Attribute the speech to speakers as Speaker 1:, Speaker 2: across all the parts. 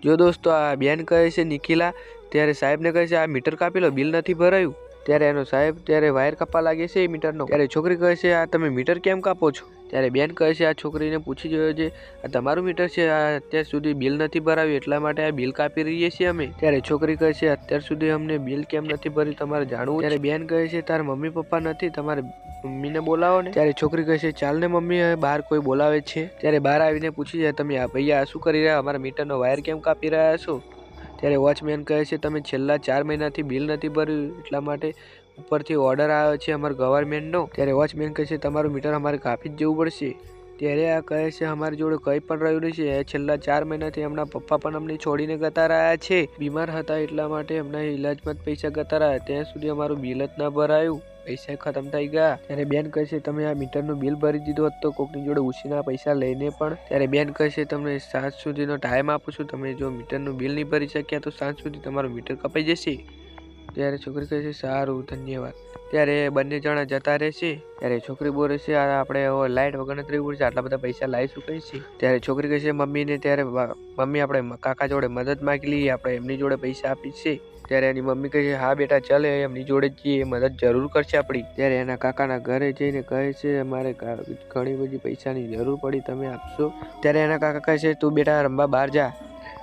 Speaker 1: જો દોસ્તો આ બેન કહે છે નિખિલા, ત્યારે સાહેબને કહે છે આ મીટર કાપી લો, બિલ નથી ભરાયું। ત્યારે એનો સાહેબ ત્યારે વાયર કાપવા લાગે છે મીટરનો। ત્યારે છોકરી કહે છે આ તમે મીટર કેમ કાપો છો? ત્યારે બેન કહે છે આ છોકરીને પૂછી જોયો છે, આ તમારું મીટર છે, આ અત્યાર સુધી બિલ નથી ભરાવ્યું એટલા માટે આ બિલ કાપી રહીએ છીએ અમે। ત્યારે છોકરી કહે છે અત્યાર સુધી અમને બિલ કેમ નથી ભર્યું તમારે જાણવું? ત્યારે બેન કહે છે તારા મમ્મી પપ્પા નથી, તમારે મમ્મીને બોલાવો ને। ત્યારે છોકરી કહે છે ચાલ ને મમ્મી, બહાર કોઈ બોલાવે છે। ત્યારે બહાર આવીને પૂછી જાય તમે ભૈયા શું કરી રહ્યા, અમારા મીટરનો વાયર કેમ કાપી રહ્યા છો? ત્યારે વોચમેન કહે છે તમે છેલ્લા 4 મહિનાથી બિલ નથી ભર્યું એટલા માટે ઉપરથી ઓર્ડર આવ્યો છે અમારા ગવર્મેન્ટનો। ત્યારે વોચમેન કહે છે તમારું મીટર અમારે કાપી જ જવું પડશે। ત્યારે આ કહે છે અમારી જોડે કંઈ પણ રહ્યું નહીં છે, છેલ્લા 4 મહિનાથી એમના પપ્પા પણ અમને છોડીને જતા રહ્યા છે, બીમાર હતા એટલા માટે એમના ઇલાજમાં જ પૈસા જતા રહ્યા, ત્યાં સુધી અમારું બિલ જ ના ભરાયું, પૈસા ખતમ થઈ ગયા। ત્યારે બેન કહે છે તમે આ મીટરનું બિલ ભરી દીધું હોત તો કોકની જોડે ઉછીના પૈસા લઈને પણ। ત્યારે બેન કહે છે તમને સાંજ સુધીનો ટાઈમ આપું છું, તમે જો મીટરનું બિલ નહીં ભરી શક્યા તો સાંજ સુધી તમારું મીટર કપાઈ જશે। ત્યારે છોકરી કહે છે સારું ધન્યવાદ। ત્યારે બંને જણા જતા રહેશે। ત્યારે છોકરી બોલે છે આપણે લાઇટ વગર નથી રહેવું પડશે, આટલા બધા પૈસા લાવીશું કઈ છે? ત્યારે છોકરી કહે છે મમ્મીને, ત્યારે મમ્મી આપણે કાકા જોડે મદદ માગી લઈએ, આપણે એમની જોડે પૈસા આપી છે। ત્યારે એની મમ્મી કહે છે હા બેટા ચાલે, એમની જોડે જ જઈએ, મદદ જરૂર કરશે આપણી। ત્યારે એના કાકાના ઘરે જઈને કહે છે અમારે ઘણી બધી પૈસાની જરૂર પડી, તમે આપશો? ત્યારે એના કાકા કહે છે તું બેટા રમવા બહાર જા।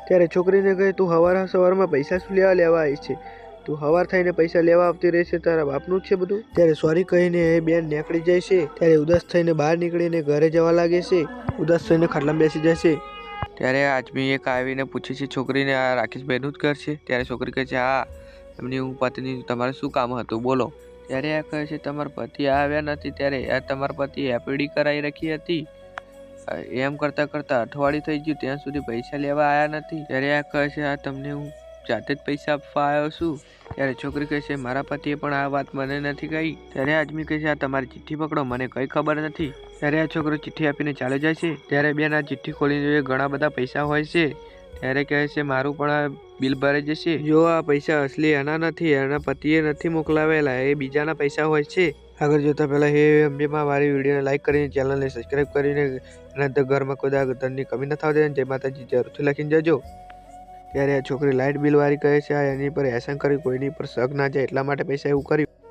Speaker 1: ત્યારે છોકરીને કહે તું સવારમાં પૈસા શું લેવા આવી છે, તું સવાર થઈને પૈસા લેવા આવતી રહેશે, તારા બાપનું જ છે બધું। ત્યારે સોરી કહીને એ બેન નીકળી જાય છે। ત્યારે ઉદાસ થઈને બહાર નીકળીને ઘરે જવા લાગે છે, ઉદાસ થઈને ખાટલામાં બેસી જાય છે। ત્યારે આદમી એક આવીને પૂછે છે છોકરીને આ રાકેશભાઈનું જ ઘર છે? ત્યારે છોકરી કહે છે હા એમની હું પત્ની, તમારે શું કામ હતું બોલો? ત્યારે આ કહે છે તમારા પતિ આવ્યા નથી, ત્યારે તમારા પતિ એફડી કરાવી રાખી હતી, એમ કરતાં અઠવાડિયું થઈ ગયું ત્યાં સુધી પૈસા લેવા આવ્યા નથી। ત્યારે આ કહે છે આ તમને હું જાતે જ પૈસા આપવા આવ્યો છું। ત્યારે છોકરી કહે છે મારા પતિએ પણ આ વાત મને નથી કહી। ત્યારે આદમી કહે છે આ તમારી ચિઠ્ઠી પકડો, મને કંઈ ખબર નથી। ત્યારે આ છોકરો ચિઠ્ઠી આપીને ચાલી જાય છે। ત્યારે બેન આ ચિઠ્ઠી ખોલીને ઘણા બધા પૈસા હોય છે। ત્યારે કહે છે મારું પણ આ બિલ ભરાઈ જશે, જો આ પૈસા અસલી એના નથી, એના પતિએ નથી મોકલાવેલા, એ બીજાના પૈસા હોય છે। આગળ જોતા પહેલા હે અંબેમાં મારી વિડીયોને લાઈક કરીને ચેનલને સબસ્ક્રાઈબ કરીને એના ઘરમાં કોઈ ધનની કમી ન થવા દે, જય માતાજી જરૂરથી લખીને જજો। ત્યારે આ છોકરી લાઇટ બિલ વાળી કહે છે એની પર એસન કરી કોઈની પર શક ના જાય એટલા માટે પૈસા એવું કર્યું।